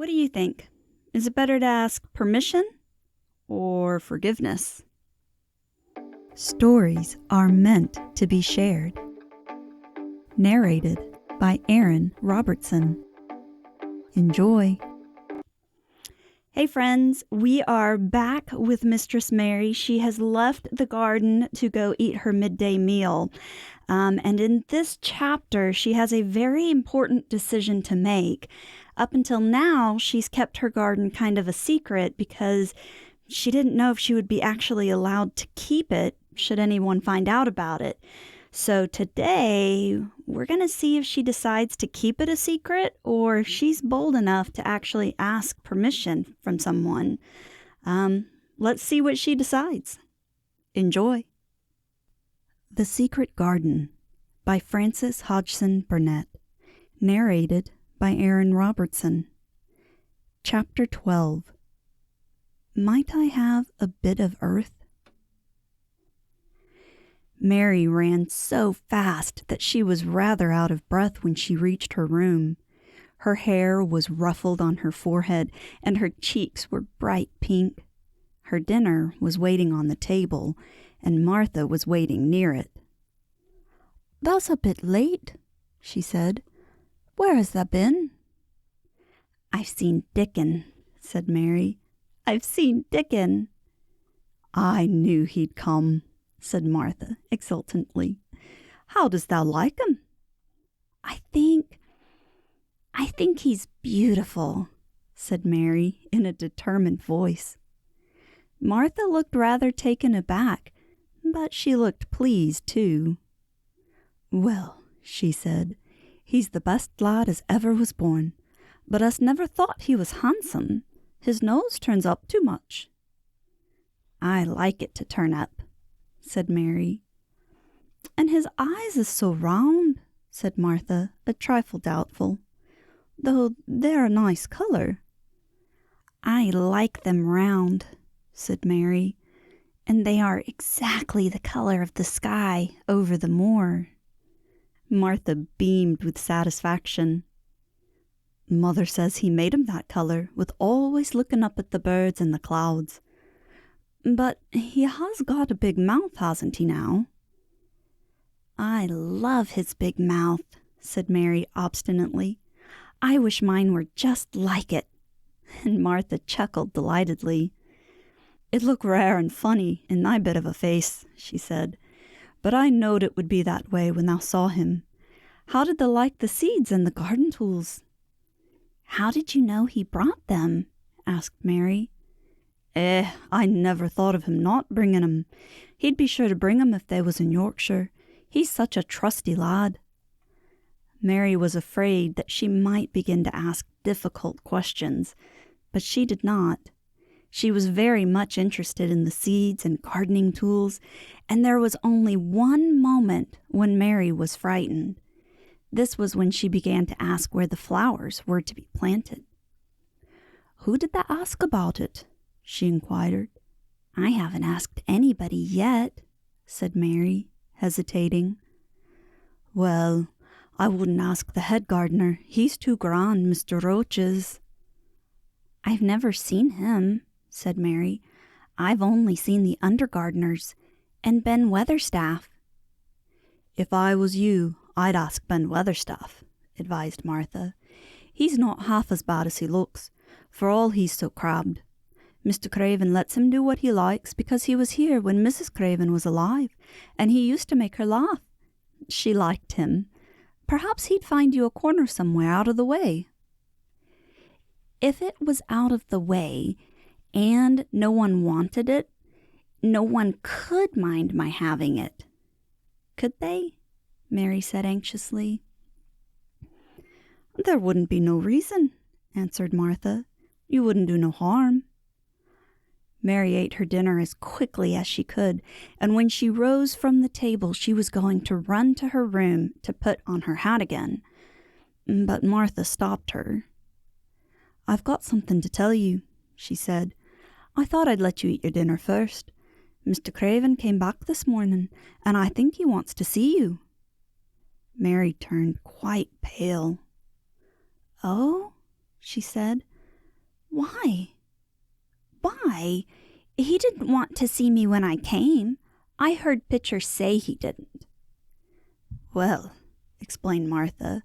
What do you think? Is it better to ask permission or forgiveness? Stories are meant to be shared. Narrated by Erin Robertson. Enjoy. Hey friends, we are back with Mistress Mary. She has left the garden to go eat her midday meal. And in this chapter, she has a very important decision to make. Up until now, she's kept her garden kind of a secret because she didn't know if she would be actually allowed to keep it should anyone find out about it. So today, we're going to see if she decides to keep it a secret or if she's bold enough to actually ask permission from someone. Let's see what she decides. Enjoy. The Secret Garden by Frances Hodgson Burnett. Narrated by Erin Robertson. Chapter 12. Might I have a bit of earth? Mary ran so fast that she was rather out of breath when she reached her room. Her hair was ruffled on her forehead, and her cheeks were bright pink. Her dinner was waiting on the table, and Martha was waiting near it. "That's a bit late," she said. "Where has that been?" "I've seen Dickon," said Mary. "I've seen Dickon." "I knew he'd come," said Martha exultantly. "How dost thou like him?" I think he's beautiful," said Mary in a determined voice. Martha looked rather taken aback, but she looked pleased too. "Well," she said, "he's the best lad as ever was born, but us never thought he was handsome. His nose turns up too much." "I like it to turn up," said Mary. "And his eyes is so round," said Martha, a trifle doubtful, "though they're a nice colour." "I like them round," said Mary, "and they are exactly the colour of the sky over the moor." Martha beamed with satisfaction. "Mother says he made 'em that colour, with always looking up at the birds and the clouds. But he has got a big mouth, hasn't he now?" "I love his big mouth," said Mary obstinately. "I wish mine were just like it." And Martha chuckled delightedly. "It looked rare and funny in thy bit of a face," she said, "but I knowed it would be that way when thou saw him. How did thou like the seeds and the garden tools?" "How did you know he brought them?" asked Mary. I never thought of him not bringing 'em. He'd be sure to bring 'em if they was in Yorkshire. He's such a trusty lad." Mary was afraid that she might begin to ask difficult questions, but she did not. She was very much interested in the seeds and gardening tools, and there was only one moment when Mary was frightened. This was when she began to ask where the flowers were to be planted. "Who did thou ask about it?" she inquired. "I haven't asked anybody yet," said Mary, hesitating. "Well, I wouldn't ask the head gardener. He's too grand, Mr. Roach is." "I've never seen him," said Mary. "I've only seen the under gardeners and Ben Weatherstaff." "If I was you, I'd ask Ben Weatherstaff," advised Martha. "He's not half as bad as he looks, for all he's so crabbed. Mr. Craven lets him do what he likes because he was here when Mrs. Craven was alive, and he used to make her laugh. She liked him. Perhaps he'd find you a corner somewhere out of the way." "If it was out of the way, and no one wanted it, no one could mind my having it. Could they?" Mary said anxiously. "There wouldn't be no reason," answered Martha. "You wouldn't do no harm." Mary ate her dinner as quickly as she could, and when she rose from the table, she was going to run to her room to put on her hat again. But Martha stopped her. "I've got something to tell you," she said. "I thought I'd let you eat your dinner first. Mr. Craven came back this morning, and I think he wants to see you." Mary turned quite pale. "Oh?" she said. Why? Why? He didn't want to see me when I came. I heard Pitcher say he didn't." "Well," explained Martha,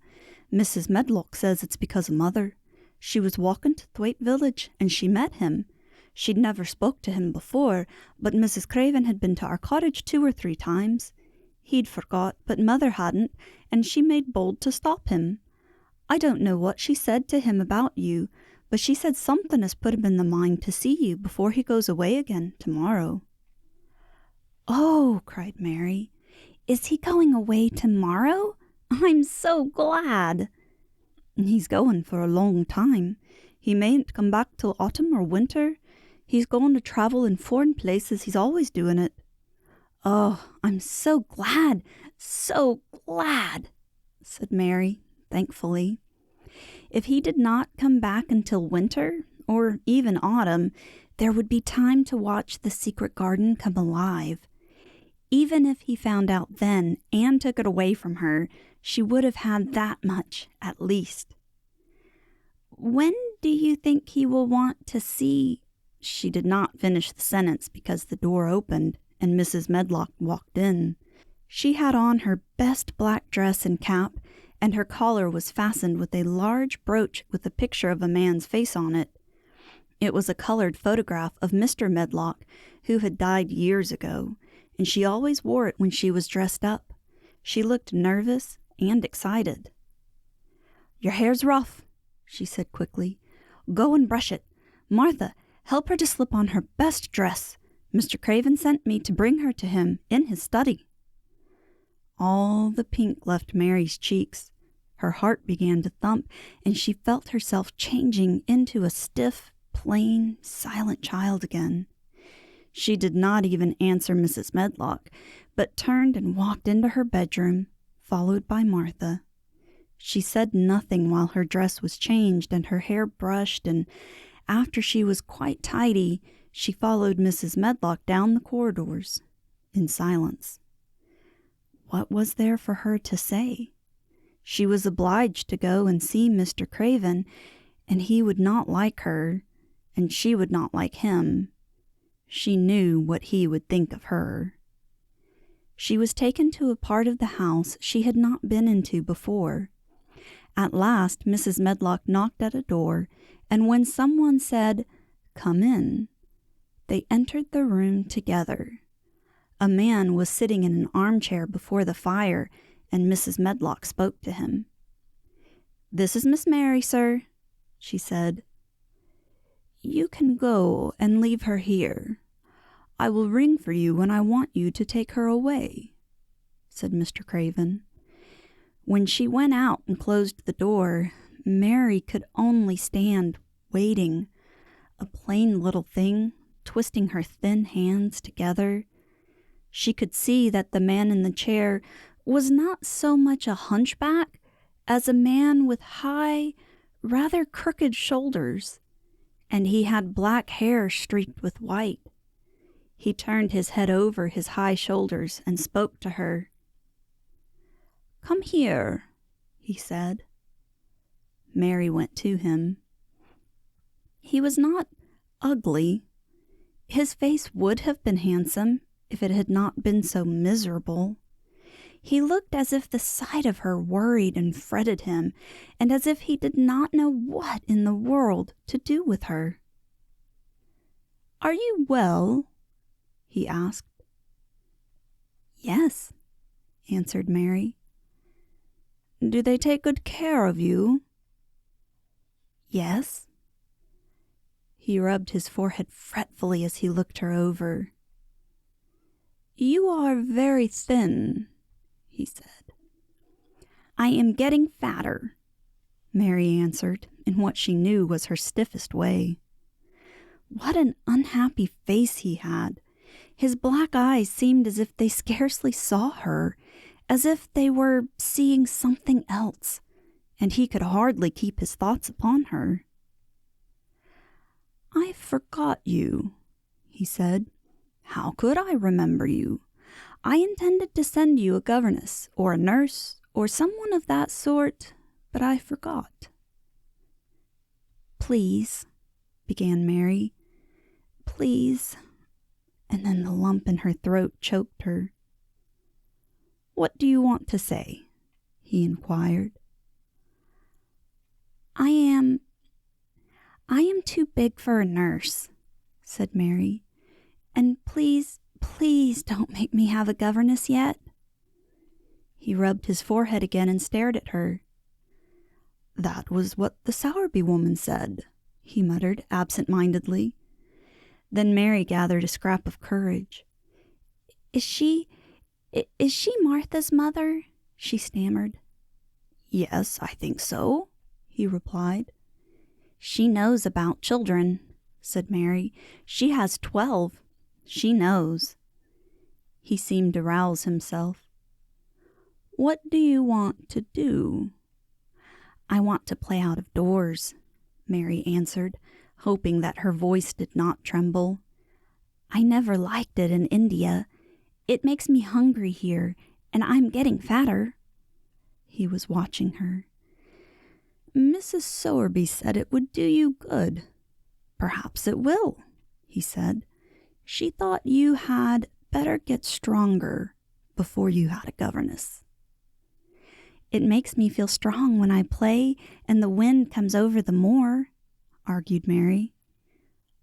"Mrs. Medlock says it's because of Mother. She was walking to Thwaite Village, and she met him. She'd never spoke to him before, but Mrs. Craven had been to our cottage 2 or 3 times. He'd forgot, but Mother hadn't, and she made bold to stop him. I don't know what she said to him about you, but she said something has put him in the mind to see you before he goes away again tomorrow." "Oh," cried Mary, "is he going away tomorrow? I'm so glad." "He's going for a long time. He mayn't come back till autumn or winter. He's going to travel in foreign places. He's always doing it." "Oh, I'm so glad, said Mary, thankfully. If he did not come back until winter, or even autumn, there would be time to watch the secret garden come alive. Even if he found out then and took it away from her, she would have had that much at least. "When do you think he will want to see—" She did not finish the sentence because the door opened and Mrs. Medlock walked in. She had on her best black dress and cap, and her collar was fastened with a large brooch with a picture of a man's face on it. It was a colored photograph of Mr. Medlock, who had died years ago, and she always wore it when she was dressed up. She looked nervous and excited. "Your hair's rough," she said quickly. "Go and brush it. Martha, help her to slip on her best dress. Mr. Craven sent me to bring her to him in his study." All the pink left Mary's cheeks. Her heart began to thump, and she felt herself changing into a stiff, plain, silent child again. She did not even answer Mrs. Medlock, but turned and walked into her bedroom, followed by Martha. She said nothing while her dress was changed and her hair brushed, and after she was quite tidy, she followed Mrs. Medlock down the corridors in silence. What was there for her to say? She was obliged to go and see Mr. Craven, and he would not like her, and she would not like him. She knew what he would think of her. She was taken to a part of the house she had not been into before. At last Mrs. Medlock knocked at a door, and when someone said, "Come in," they entered the room together. A man was sitting in an armchair before the fire, and Mrs. Medlock spoke to him. "This is Miss Mary, sir," she said. "You can go and leave her here. I will ring for you when I want you to take her away," said Mr. Craven. When she went out and closed the door, Mary could only stand waiting, a plain little thing, twisting her thin hands together. She could see that the man in the chair was not so much a hunchback as a man with high, rather crooked shoulders, and he had black hair streaked with white. He turned his head over his high shoulders and spoke to her. "Come here," he said. Mary went to him. He was not ugly. His face would have been handsome if it had not been so miserable. He looked as if the sight of her worried and fretted him, and as if he did not know what in the world to do with her. "Are you well?" he asked. "Yes," answered Mary. "Do they take good care of you?" "Yes." He rubbed his forehead fretfully as he looked her over. "You are very thin," he said. "I am getting fatter," Mary answered, in what she knew was her stiffest way. What an unhappy face he had! His black eyes seemed as if they scarcely saw her, as if they were seeing something else, and he could hardly keep his thoughts upon her. "I forgot you," he said. "How could I remember you? I intended to send you a governess, or a nurse, or someone of that sort, but I forgot." "Please," began Mary. "Please." And then the lump in her throat choked her. "What do you want to say?" he inquired. I am too big for a nurse," said Mary. "And please don't make me have a governess yet." He rubbed his forehead again and stared at her. "That was what the Sowerby woman said," he muttered absent-mindedly. Then Mary gathered a scrap of courage. Is she Martha's mother?" she stammered. "Yes, I think so," he replied. "She knows about children," said Mary. "She has 12. She knows." He seemed to rouse himself. "What do you want to do?" "I want to play out of doors," Mary answered, hoping that her voice did not tremble. "I never liked it in India. It makes me hungry here, and I'm getting fatter." He was watching her. "Mrs. Sowerby said it would do you good." "Perhaps it will," he said. "She thought you had better get stronger before you had a governess." "It makes me feel strong when I play and the wind comes over the moor," argued Mary.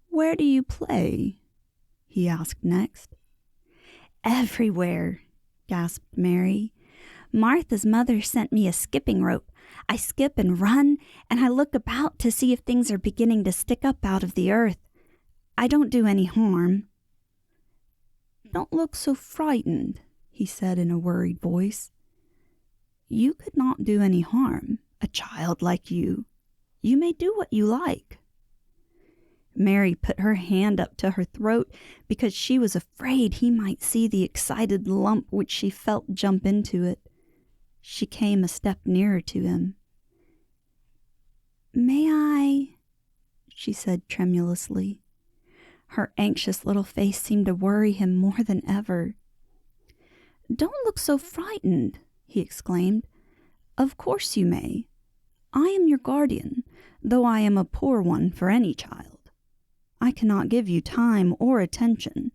"Where do you play?" he asked next. "Everywhere," gasped Mary. "Martha's mother sent me a skipping rope. I skip and run, and I look about to see if things are beginning to stick up out of the earth. I don't do any harm." "Don't look so frightened," he said in a worried voice. "You could not do any harm, a child like you. You may do what you like." Mary put her hand up to her throat because she was afraid he might see the excited lump which she felt jump into it. She came a step nearer to him. "May I?" she said tremulously. Her anxious little face seemed to worry him more than ever. "Don't look so frightened," he exclaimed. "Of course you may. I am your guardian, though I am a poor one for any child. I cannot give you time or attention.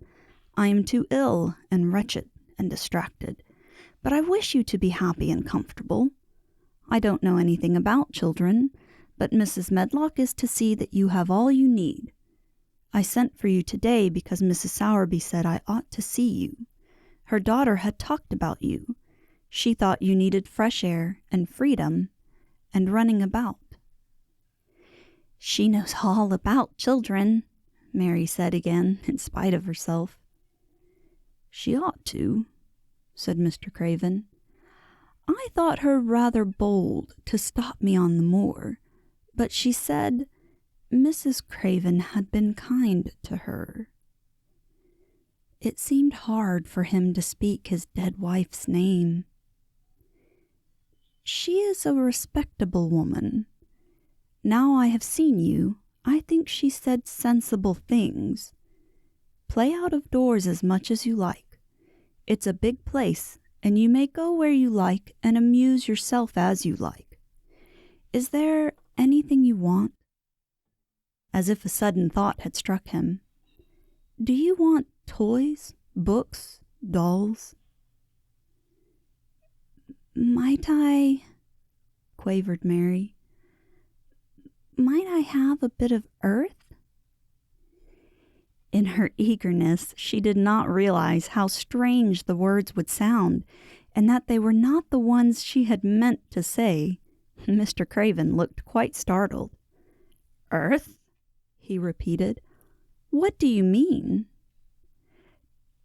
I am too ill and wretched and distracted. But I wish you to be happy and comfortable. I don't know anything about children, but Mrs. Medlock is to see that you have all you need. I sent for you today because Mrs. Sowerby said I ought to see you. Her daughter had talked about you. She thought you needed fresh air and freedom and running about." "She knows all about children," Mary said again, in spite of herself. "She ought to," said Mr. Craven. "I thought her rather bold to stop me on the moor, but she said Mrs. Craven had been kind to her." It seemed hard for him to speak his dead wife's name. "She is a respectable woman. Now I have seen you, I think she said sensible things. Play out of doors as much as you like. It's a big place, and you may go where you like and amuse yourself as you like. Is there anything you want?" As if a sudden thought had struck him. "Do you want toys, books, dolls?" "Might I," quavered Mary, "might I have a bit of earth?" In her eagerness, she did not realize how strange the words would sound, and that they were not the ones she had meant to say. Mr. Craven looked quite startled. "Earth?" he repeated. "What do you mean?"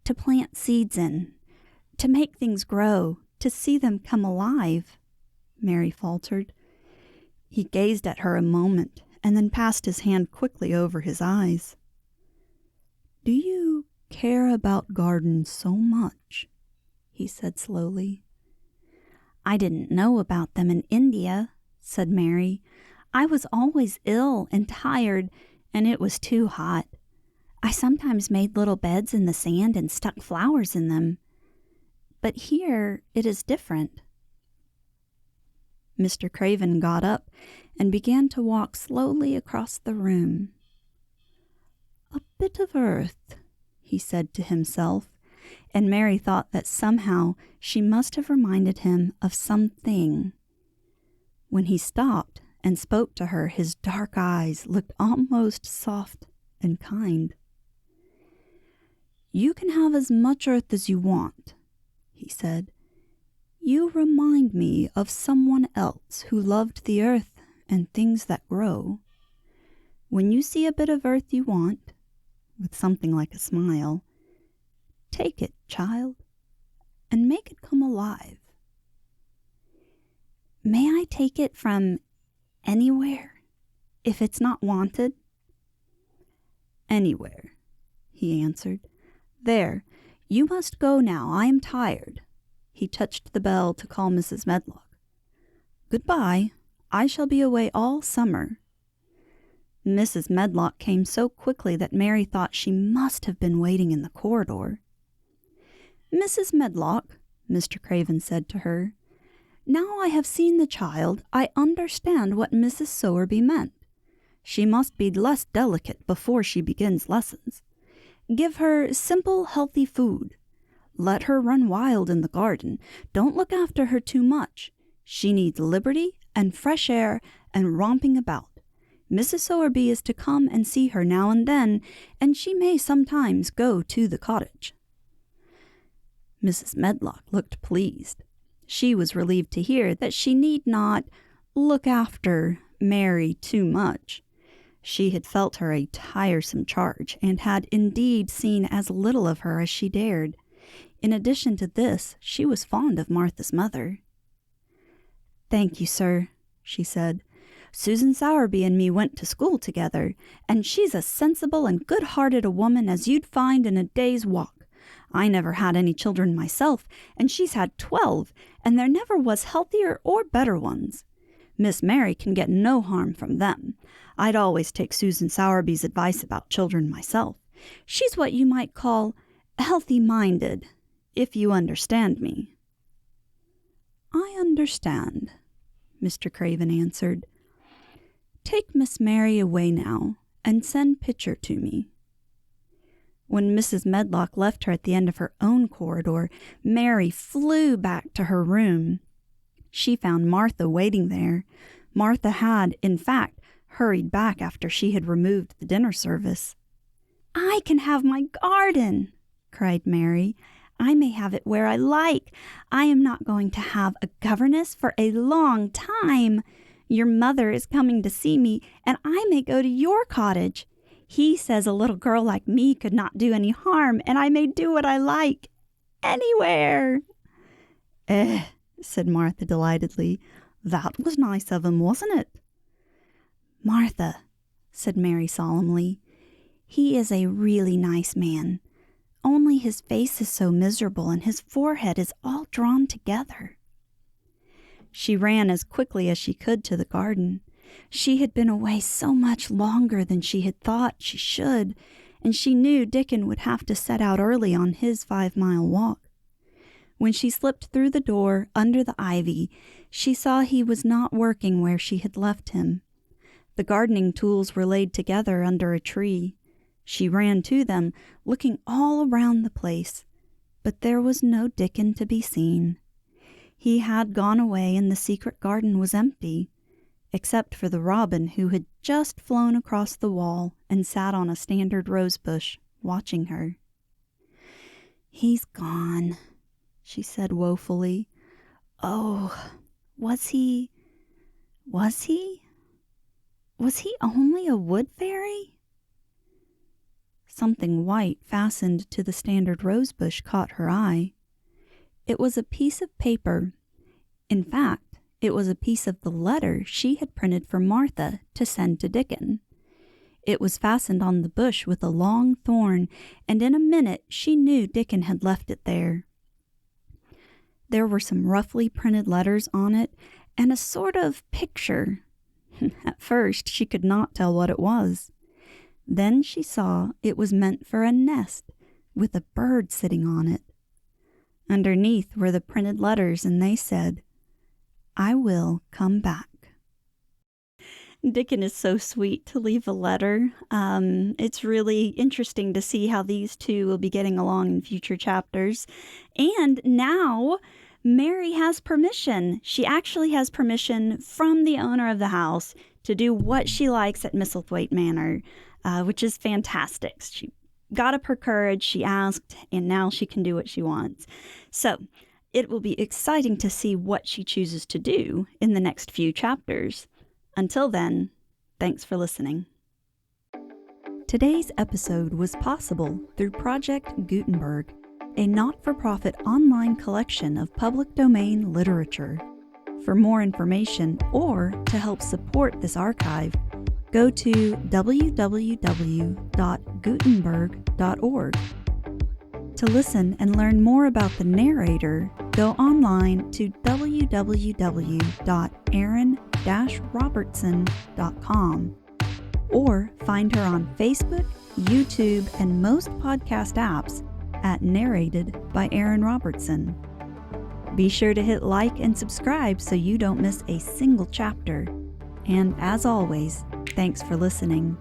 "To plant seeds in, to make things grow, to see them come alive," Mary faltered. He gazed at her a moment, and then passed his hand quickly over his eyes. "Do you care about gardens so much?" he said slowly. "I didn't know about them in India," said Mary. "I was always ill and tired, and it was too hot. I sometimes made little beds in the sand and stuck flowers in them. But here it is different." Mr. Craven got up and began to walk slowly across the room. A bit of earth, he said to himself, and Mary thought that somehow she must have reminded him of something. When he stopped and spoke to her, his dark eyes looked almost soft and kind. "You can have as much earth as you want," he said. "You remind me of someone else who loved the earth and things that grow. When you see a bit of earth you want," with something like a smile, "take it, child, and make it come alive." "May I take it from anywhere, if it's not wanted?" "Anywhere," he answered. "There, you must go now. I am tired." He touched the bell to call Mrs. Medlock. "Goodbye. I shall be away all summer." Mrs. Medlock came so quickly that Mary thought she must have been waiting in the corridor. "Mrs. Medlock," Mr. Craven said to her, "now I have seen the child, I understand what Mrs. Sowerby meant. She must be less delicate before she begins lessons. Give her simple, healthy food. Let her run wild in the garden. Don't look after her too much. She needs liberty and fresh air and romping about. Mrs. Sowerby is to come and see her now and then, and she may sometimes go to the cottage." Mrs. Medlock looked pleased. She was relieved to hear that she need not look after Mary too much. She had felt her a tiresome charge, and had indeed seen as little of her as she dared. In addition to this, she was fond of Martha's mother. "Thank you, sir," she said. "Susan Sowerby and me went to school together, and she's as sensible and good-hearted a woman as you'd find in a day's walk. I never had any children myself, and she's had 12, and there never was healthier or better ones. Miss Mary can get no harm from them. I'd always take Susan Sowerby's advice about children myself. She's what you might call healthy-minded, if you understand me." "I understand," Mr. Craven answered. "Take Miss Mary away now, and send Pitcher to me." When Mrs. Medlock left her at the end of her own corridor, Mary flew back to her room. She found Martha waiting there. Martha had, in fact, hurried back after she had removed the dinner service. "I can have my garden," cried Mary. "I may have it where I like. I am not going to have a governess for a long time. Your mother is coming to see me, and I may go to your cottage. He says a little girl like me could not do any harm, and I may do what I like. Anywhere." Said Martha delightedly. "That was nice of him, wasn't it?" "Martha," said Mary solemnly, "he is a really nice man. Only his face is so miserable, and his forehead is all drawn together." She ran as quickly as she could to the garden. She had been away so much longer than she had thought she should, and she knew Dickon would have to set out early on his 5-mile walk. When she slipped through the door under the ivy, she saw he was not working where she had left him. The gardening tools were laid together under a tree. She ran to them, looking all around the place, but there was no Dickon to be seen. He had gone away, and the secret garden was empty, except for the robin who had just flown across the wall and sat on a standard rosebush, watching her. "He's gone," she said woefully. "Oh, was he only a wood fairy?" Something white fastened to the standard rosebush caught her eye. It was a piece of paper. In fact, it was a piece of the letter she had printed for Martha to send to Dickon. It was fastened on the bush with a long thorn, and in a minute she knew Dickon had left it there. There were some roughly printed letters on it, and a sort of picture. At first she could not tell what it was. Then she saw it was meant for a nest, with a bird sitting on it. Underneath were the printed letters, and they said, "I will come back." Dickon is so sweet to leave a letter. It's really interesting to see how these two will be getting along in future chapters. And now Mary has permission. She actually has permission from the owner of the house to do what she likes at Misselthwaite Manor, which is fantastic. She got up her courage, she asked, and now she can do what she wants. So it will be exciting to see what she chooses to do in the next few chapters. Until then, thanks for listening. Today's episode was possible through Project Gutenberg, a not-for-profit online collection of public domain literature. For more information or to help support this archive, go to www.gutenberg.org. To listen and learn more about the narrator, go online to www.erin-robertson.com or find her on Facebook, YouTube, and most podcast apps at Narrated by Erin Robertson. Be sure to hit like and subscribe so you don't miss a single chapter. And as always, thanks for listening.